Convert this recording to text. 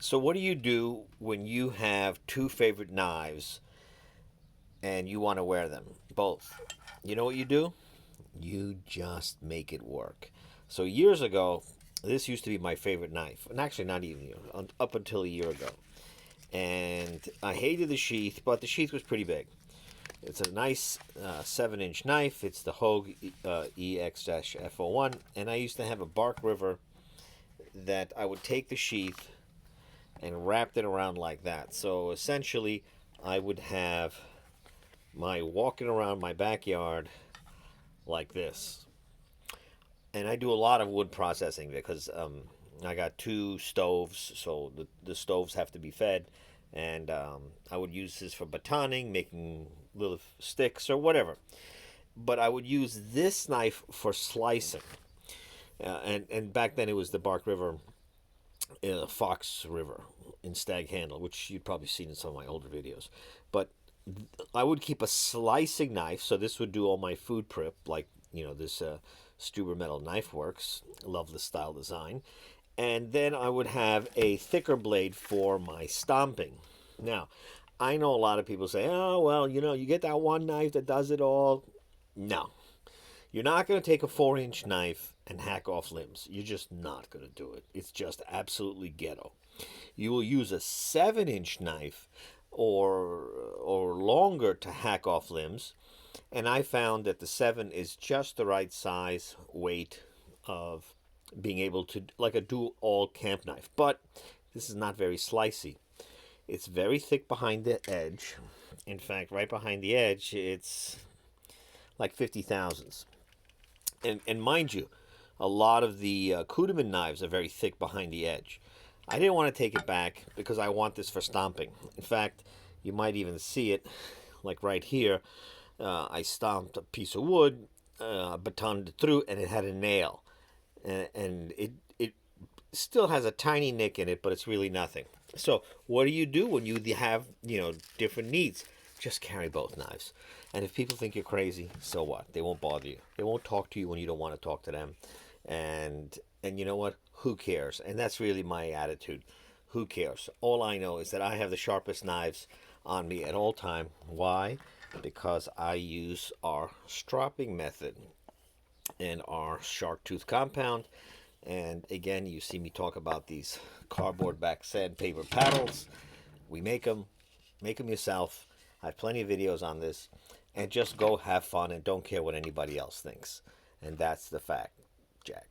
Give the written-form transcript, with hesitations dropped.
So, what do you do when you have two favorite knives and you want to wear them both? You know what you do? You just make it work. So, years ago, this used to be my favorite knife, and actually, not even up until a year ago. And I hated the sheath, but the sheath was pretty big. It's a nice 7-inch knife. It's the Hogue EX-F01, and I used to have a Bark River that I would take the sheath and wrapped it around like that. So essentially, I would have my walking around my backyard like this. And I do a lot of wood processing because I got two stoves, so the stoves have to be fed. And I would use this for batoning, making little sticks or whatever. But I would use this knife for slicing. And back then it was the Bark River, Fox River in Stag Handle, which you'd probably seen in some of my older videos. But I would keep a slicing knife, so this would do all my food prep, like this Stuber Metal Knife Works. Love the style design. And then I would have a thicker blade for my stomping. Now, I know a lot of people say, "Oh, well, you get that one knife that does it all." No, you're not going to take a 4-inch knife and hack off limbs. You're just not going to do it. It's just absolutely ghetto. You will use a 7-inch knife or longer to hack off limbs. And I found that the 7 is just the right size, weight of being able to, like a dual all camp knife. But this is not very slicey. It's very thick behind the edge. In fact, right behind the edge, it's like 50 thousandths. And mind you, a lot of the Kudeman knives are very thick behind the edge. I didn't want to take it back because I want this for stomping. In fact, you might even see it, like right here. I stomped a piece of wood, batoned it through, and it had a nail. And it still has a tiny nick in it, but it's really nothing. So what do you do when you have different needs? Just carry both knives. And if people think you're crazy, so what? They won't bother you. They won't talk to you when you don't want to talk to them. And you know what? Who cares? And that's really my attitude. Who cares? All I know is that I have the sharpest knives on me at all time. Why? Because I use our stropping method and our shark tooth compound. And again, you see me talk about these cardboard back sandpaper paddles. We make them yourself. I have plenty of videos on this. And just go have fun and don't care what anybody else thinks. And that's the fact, Jack.